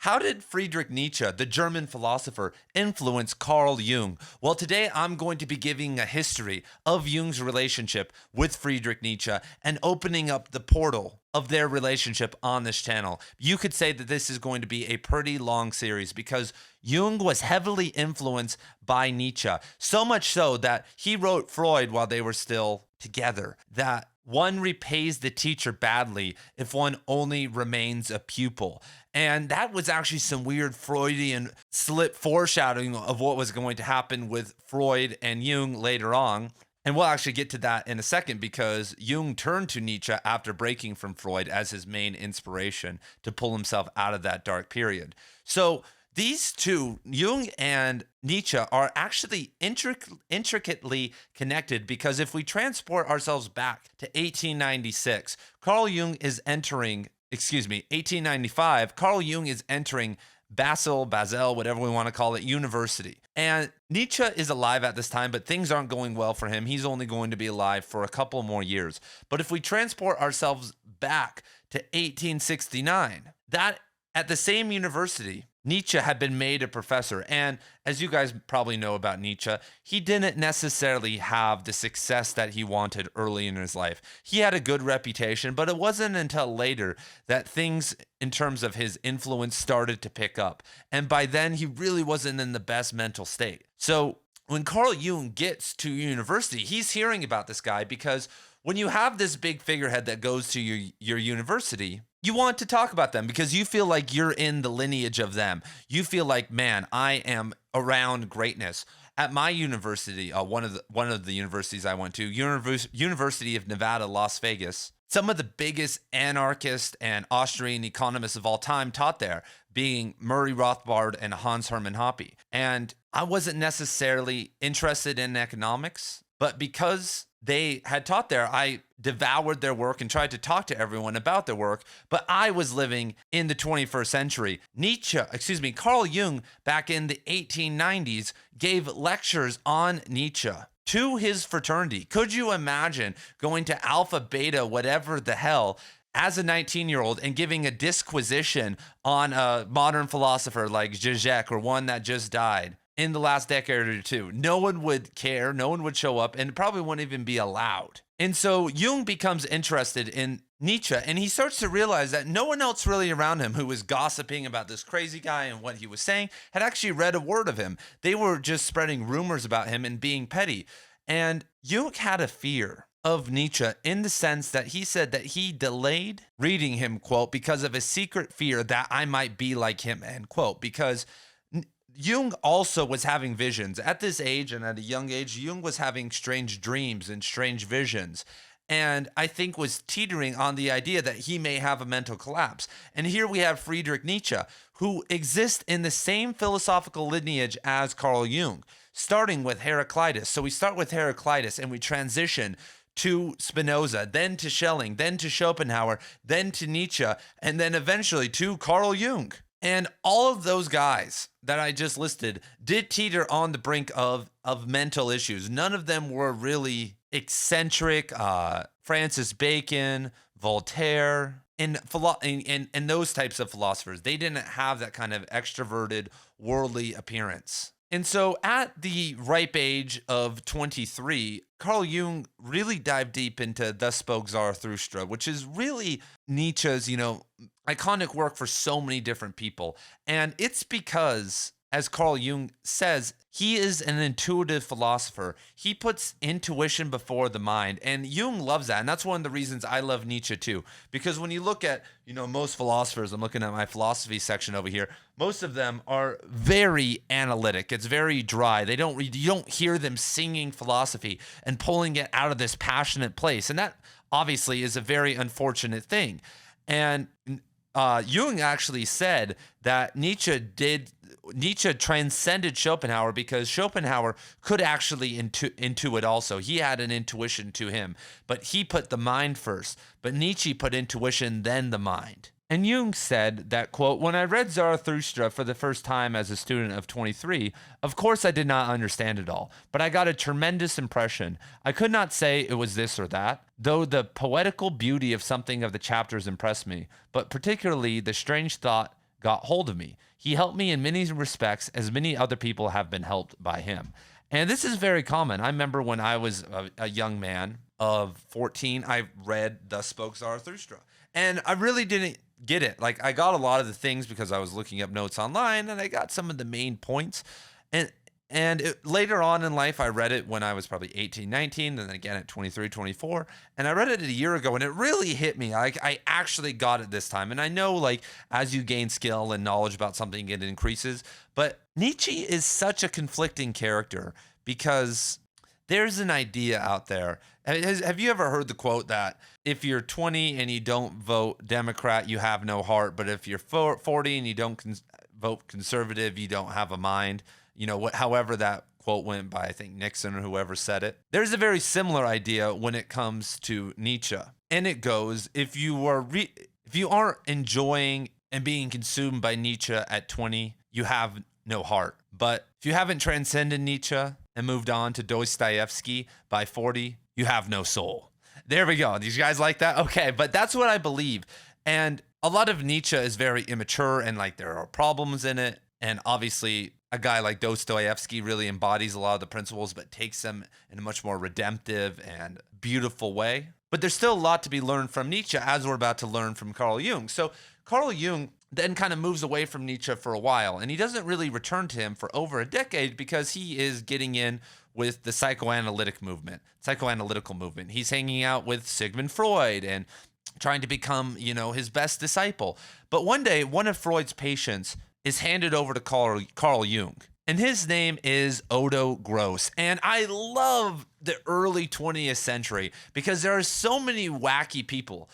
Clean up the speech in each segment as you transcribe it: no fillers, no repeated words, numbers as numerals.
How did Friedrich Nietzsche, the German philosopher, influence Carl Jung? Well, today I'm going to be giving a history of Jung's relationship with Friedrich Nietzsche and opening up the portal of their relationship on this channel. You could say that this is going to be a pretty long series because Jung was heavily influenced by Nietzsche, so much so that he wrote Freud while they were still together, that one repays the teacher badly if one only remains a pupil. And that was actually some weird Freudian slip foreshadowing of what was going to happen with Freud and Jung later on. And we'll actually get to that in a second because Jung turned to Nietzsche after breaking from Freud as his main inspiration to pull himself out of that dark period. So these two, Jung and Nietzsche, are actually intricately connected because if we transport ourselves back to 1896, 1895, Carl Jung is entering Basel, whatever we want to call it, university. And Nietzsche is alive at this time, but things aren't going well for him. He's only going to be alive for a couple more years. But if we transport ourselves back to 1869, that at the same university, Nietzsche had been made a professor. And as you guys probably know about Nietzsche, he didn't necessarily have the success that he wanted early in his life. He had a good reputation, but it wasn't until later that things in terms of his influence started to pick up. And by then, he really wasn't in the best mental state. So when Carl Jung gets to university, he's hearing about this guy because when you have this big figurehead that goes to your university, you want to talk about them because you feel like you're in the lineage of them. You feel like, man, I am around greatness. At my university, one of the universities I went to, University of Nevada, Las Vegas, some of the biggest anarchist and Austrian economists of all time taught there, being Murray Rothbard and Hans Hermann Hoppe. And I wasn't necessarily interested in economics, but because they had taught there, I devoured their work and tried to talk to everyone about their work, but I was living in the 21st century. Carl Jung, back in the 1890s, gave lectures on Nietzsche to his fraternity. Could you imagine going to Alpha, Beta, whatever the hell, as a 19-year-old and giving a disquisition on a modern philosopher like Zizek or one that just died in the last decade or two? No one would care, no one would show up, and it probably wouldn't even be allowed. And so Jung becomes interested in Nietzsche, and he starts to realize that no one else really around him who was gossiping about this crazy guy and what he was saying had actually read a word of him. They were just spreading rumors about him and being petty. And Jung had a fear of Nietzsche in the sense that he said that he delayed reading him, quote, because of a secret fear that I might be like him, end quote, because Jung also was having visions. At this age and at a young age, Jung was having strange dreams and strange visions, and I think was teetering on the idea that he may have a mental collapse. And here we have Friedrich Nietzsche, who exists in the same philosophical lineage as Carl Jung, starting with Heraclitus. So we start with Heraclitus and we transition to Spinoza, then to Schelling, then to Schopenhauer, then to Nietzsche, and then eventually to Carl Jung. And all of those guys that I just listed did teeter on the brink of mental issues. None of them were really eccentric. Francis Bacon, Voltaire, and those types of philosophers, they didn't have that kind of extroverted, worldly appearance. And so at the ripe age of 23, Carl Jung really dived deep into Thus Spoke Zarathustra, which is really Nietzsche's, iconic work for so many different people. And it's because, as Carl Jung says, he is an intuitive philosopher. He puts intuition before the mind, and Jung loves that. And that's one of the reasons I love Nietzsche too. Because when you look at, most philosophers, I'm looking at my philosophy section over here, most of them are very analytic. It's very dry. You don't hear them singing philosophy and pulling it out of this passionate place. And that obviously is a very unfortunate thing. And Jung actually said that Nietzsche transcended Schopenhauer because Schopenhauer could actually intuit also. He had an intuition to him, but he put the mind first. But Nietzsche put intuition, then the mind. And Jung said that, quote, when I read Zarathustra for the first time as a student of 23, of course I did not understand it all, but I got a tremendous impression. I could not say it was this or that, though the poetical beauty of something of the chapters impressed me, but particularly the strange thought got hold of me. He helped me in many respects, as many other people have been helped by him. And this is very common. I remember when I was a young man of 14, I read Thus Spoke Zarathustra. And I really didn't get it. Like, I got a lot of the things because I was looking up notes online, and I got some of the main points. Later on in life, I read it when I was probably 18, 19, and then again at 23, 24. And I read it a year ago, and it really hit me. I actually got it this time. And I know, like, as you gain skill and knowledge about something, it increases. But Nietzsche is such a conflicting character because there's an idea out there. Have you ever heard the quote that if you're 20 and you don't vote Democrat, you have no heart, but if you're 40 and you don't vote conservative, you don't have a mind? You know, however that quote went by, I think Nixon or whoever said it. There's a very similar idea when it comes to Nietzsche. And it goes, if you aren't enjoying and being consumed by Nietzsche at 20, you have no heart. But if you haven't transcended Nietzsche and moved on to Dostoevsky by 40, you have no soul. There we go. These guys like that? Okay, but that's what I believe. And a lot of Nietzsche is very immature, and like there are problems in it. And obviously a guy like Dostoevsky really embodies a lot of the principles, but takes them in a much more redemptive and beautiful way. But there's still a lot to be learned from Nietzsche, as we're about to learn from Carl Jung. So Carl Jung then kind of moves away from Nietzsche for a while, and he doesn't really return to him for over a decade because he is getting in with the psychoanalytical movement. He's hanging out with Sigmund Freud and trying to become, his best disciple. But one day, one of Freud's patients is handed over to Carl Jung, and his name is Odo Gross. And I love the early 20th century because there are so many wacky people.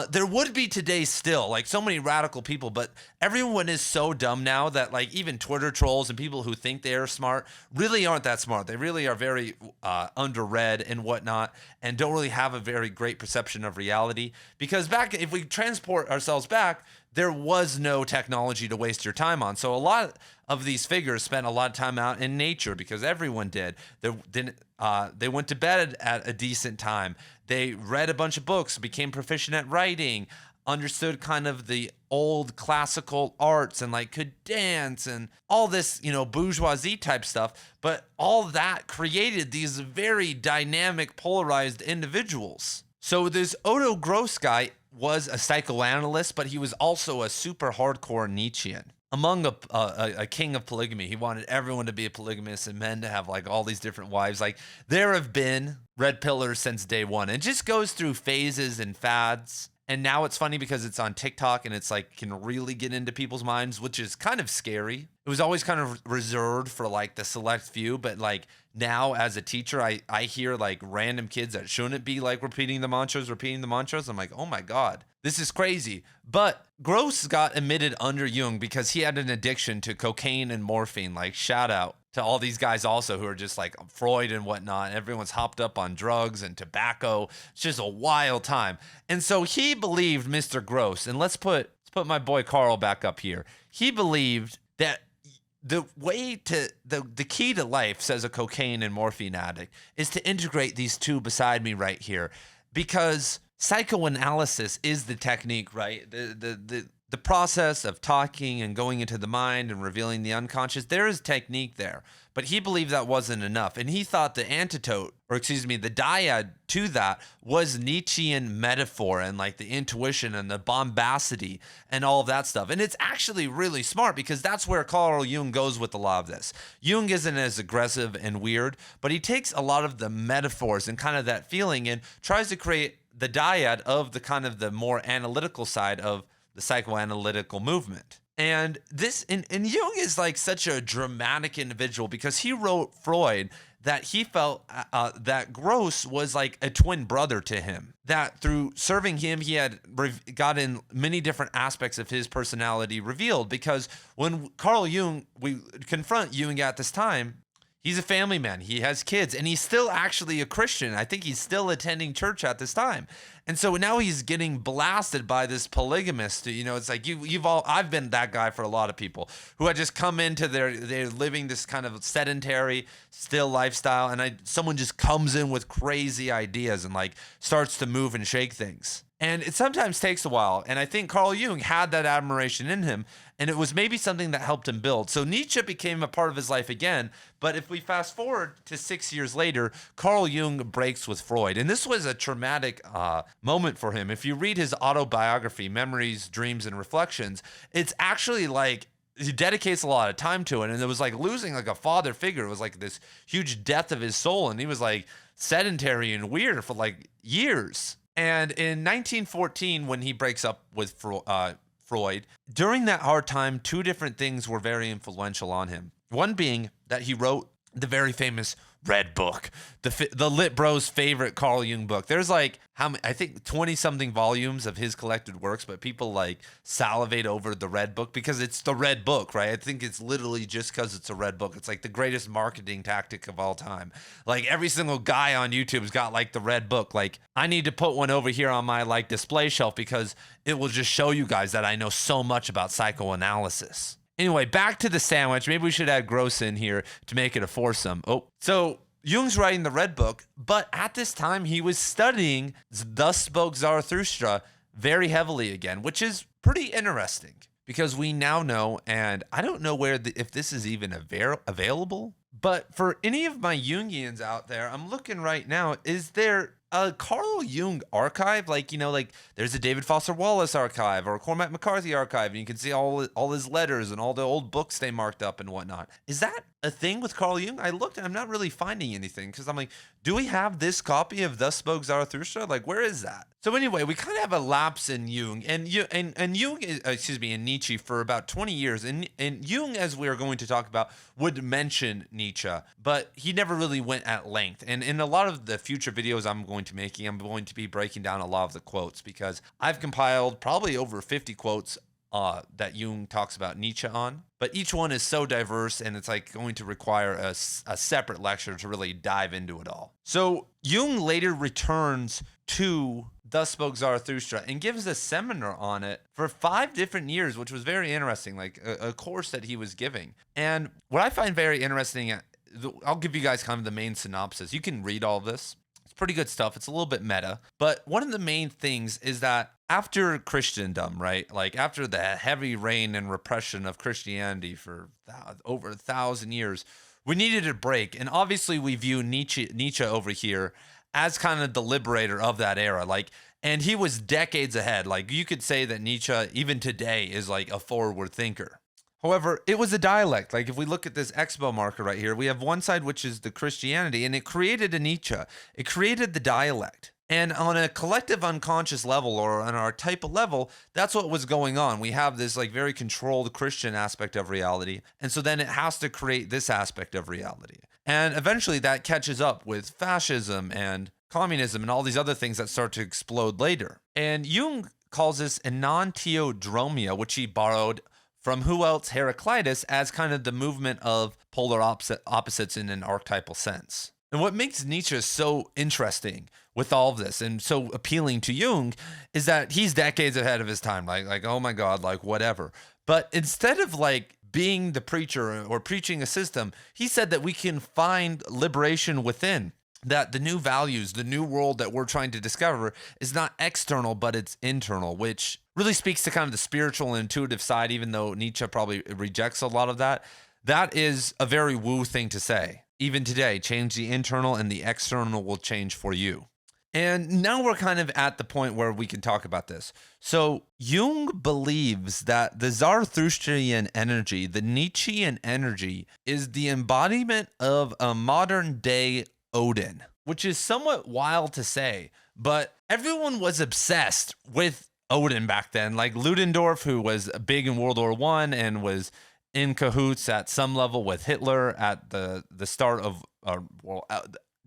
There would be today still, like so many radical people, but everyone is so dumb now that like even Twitter trolls and people who think they are smart really aren't that smart. They really are very underread and whatnot, and don't really have a very great perception of reality. Because if we transport ourselves back, there was no technology to waste your time on. So a lot of these figures spent a lot of time out in nature because everyone did. They went to bed at a decent time. They read a bunch of books, became proficient at writing, understood kind of the old classical arts, and like could dance and all this, bourgeoisie type stuff. But all that created these very dynamic, polarized individuals. So this Odo Gross guy was a psychoanalyst, but he was also a super hardcore Nietzschean. Among a king of polygamy, he wanted everyone to be a polygamist and men to have like all these different wives. Like there have been red pillars since day one. It just goes through phases and fads. And now it's funny because it's on TikTok and it's like can really get into people's minds, which is kind of scary. It was always kind of reserved for like the select few, but like now as a teacher, I hear like random kids that shouldn't be like repeating the mantras. I'm like, oh my God, this is crazy. But Gross got admitted under Jung because he had an addiction to cocaine and morphine. Like shout out to all these guys also who are just like Freud and whatnot. Everyone's hopped up on drugs and tobacco. It's just a wild time. And so he believed, Mr. Gross, and let's put my boy Carl back up here. He believed that the key to life, says a cocaine and morphine addict, is to integrate these two beside me right here, because psychoanalysis is the technique, right? The process of talking and going into the mind and revealing the unconscious. There is technique there, but he believed that wasn't enough, and he thought the dyad to that was Nietzschean metaphor and like the intuition and the bombacity and all of that stuff. And it's actually really smart because that's where Carl Jung goes with a lot of this. Jung isn't as aggressive and weird, but he takes a lot of the metaphors and kind of that feeling and tries to create the dyad of the kind of the more analytical side of the psychoanalytical movement. And and Jung is like such a dramatic individual because he wrote Freud that he felt that Gross was like a twin brother to him, that through serving him, he had gotten many different aspects of his personality revealed. Because when we confront Jung at this time, he's a family man. He has kids, and he's still actually a Christian. I think he's still attending church at this time. And so now he's getting blasted by this polygamist. It's like I've been that guy for a lot of people who had just come into they're living this kind of sedentary, still lifestyle, and someone just comes in with crazy ideas and like starts to move and shake things. And it sometimes takes a while. And I think Carl Jung had that admiration in him. and it was maybe something that helped him build. So Nietzsche became a part of his life again. But if we fast forward to 6 years later, Carl Jung breaks with Freud. And this was a traumatic moment for him. If you read his autobiography, Memories, Dreams, and Reflections, it's actually like he dedicates a lot of time to it. And it was like losing like a father figure. It was like this huge death of his soul. And he was like sedentary and weird for like years. And in 1914, when he breaks up with Freud, during that hard time, two different things were very influential on him. One being that he wrote the very famous Red Book, the Lit Bros' favorite Carl Jung book. There's like I think 20 something volumes of his collected works, but people like salivate over the Red Book because it's the Red Book, right? I think it's literally just because it's a Red Book. It's like the greatest marketing tactic of all time. Like every single guy on YouTube's got like the Red Book. Like I need to put one over here on my like display shelf because it will just show you guys that I know so much about psychoanalysis. Anyway, back to the sandwich. Maybe we should add Gross in here to make it a foursome. So Jung's writing the Red Book, but at this time he was studying Thus Spoke Zarathustra very heavily again, which is pretty interesting because we now know, and I don't know if this is even available, but for any of my Jungians out there, I'm looking right now, is there a Carl Jung archive? Like, like there's a David Foster Wallace archive or a Cormac McCarthy archive, and you can see all his letters and all the old books they marked up and whatnot. Is that a thing with Carl Jung? I looked and I'm not really finding anything because I'm like, do we have this copy of Thus Spoke Zarathustra? Like, where is that? So anyway, we kind of have a lapse in Jung and Jung, and Nietzsche for about 20 years. And Jung, as we are going to talk about, would mention Nietzsche, but he never really went at length. And in a lot of the future videos I'm going to be breaking down a lot of the quotes because I've compiled probably over 50 quotes that Jung talks about Nietzsche on, but each one is so diverse and it's like going to require a separate lecture to really dive into it all. So Jung later returns to Thus Spoke Zarathustra and gives a seminar on it for 5 different years, which was very interesting, like a course that he was giving. And what I find very interesting, I'll give you guys kind of the main synopsis. You can read all this. Pretty good stuff. It's a little bit meta, but one of the main things is that after Christendom, right? Like after the heavy reign and repression of Christianity for over 1,000 years, we needed a break. And obviously we view Nietzsche over here as kind of the liberator of that era. And he was decades ahead. Like you could say that Nietzsche, even today, is like a forward thinker. However, it was a dialect. Like if we look at this expo marker right here, we have one side, which is the Christianity, and it created a Nietzsche. It created the dialect. And on a collective unconscious level or on our type of level, that's what was going on. We have this like very controlled Christian aspect of reality. And so then it has to create this aspect of reality. And eventually that catches up with fascism and communism and all these other things that start to explode later. And Jung calls this enantiodromia, which he borrowed from who else? Heraclitus, as kind of the movement of polar opposites in an archetypal sense. And what makes Nietzsche so interesting with all of this and so appealing to Jung is that he's decades ahead of his time. Like oh my God, like whatever. But instead of like being the preacher or preaching a system, he said that we can find liberation within. That the new values, the new world that we're trying to discover is not external, but it's internal, which really speaks to kind of the spiritual and intuitive side, even though Nietzsche probably rejects a lot of that. That is a very woo thing to say. Even today, change the internal and the external will change for you. And now we're kind of at the point where we can talk about this. So Jung believes that the Zarathustrian energy, the Nietzschean energy, is the embodiment of a modern day Odin, which is somewhat wild to say, but everyone was obsessed with Odin back then. Like Ludendorff, who was big in World War I and was in cahoots at some level with Hitler at the start of,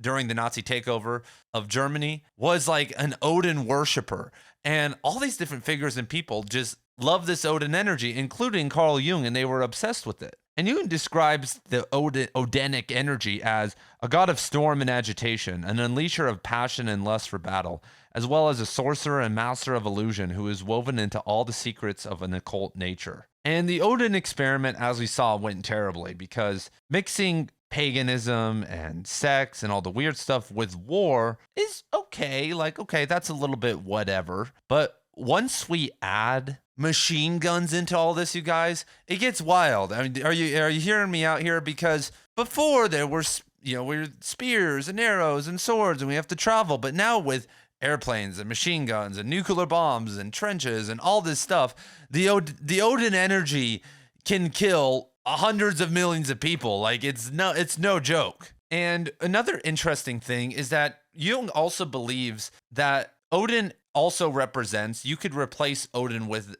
during the Nazi takeover of Germany, was like an Odin worshiper. And all these different figures and people just love this Odin energy, including Carl Jung, and they were obsessed with it. And Jung describes the Odinic energy as a god of storm and agitation, an unleasher of passion and lust for battle, as well as a sorcerer and master of illusion who is woven into all the secrets of an occult nature. And the Odin experiment, as we saw, went terribly because mixing paganism and sex and all the weird stuff with war is okay. Like, okay, that's a little bit whatever. But once we add machine guns into all this, you guys. It gets wild. I mean, are you hearing me out here? Because before there were we're spears and arrows and swords, and we have to travel. But now with airplanes and machine guns and nuclear bombs and trenches and all this stuff, the Odin energy can kill hundreds of millions of people. Like it's no joke. And another interesting thing is that Jung also believes that Odin also represents, you could replace Odin with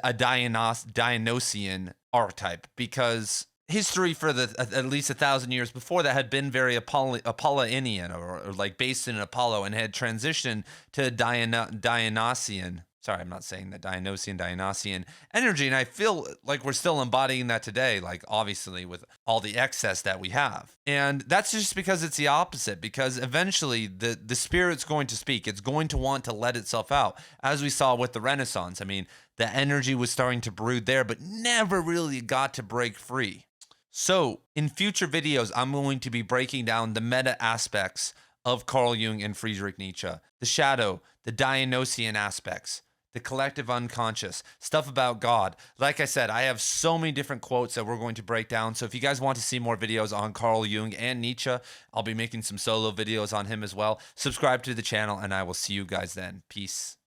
a Dionysian archetype, because history for at least 1,000 years before that had been very Apollonian, or like based in Apollo, and had transitioned to Dionysian. Sorry, I'm not saying that Dionysian energy. And I feel like we're still embodying that today, like obviously with all the excess that we have. And that's just because it's the opposite, because eventually the spirit's going to speak. It's going to want to let itself out, as we saw with the Renaissance. I mean, the energy was starting to brood there, but never really got to break free. So in future videos, I'm going to be breaking down the meta aspects of Carl Jung and Friedrich Nietzsche, the shadow, the Dionysian aspects, the collective unconscious, stuff about God. Like I said, I have so many different quotes that we're going to break down. So if you guys want to see more videos on Carl Jung and Nietzsche, I'll be making some solo videos on him as well. Subscribe to the channel, and I will see you guys then. Peace.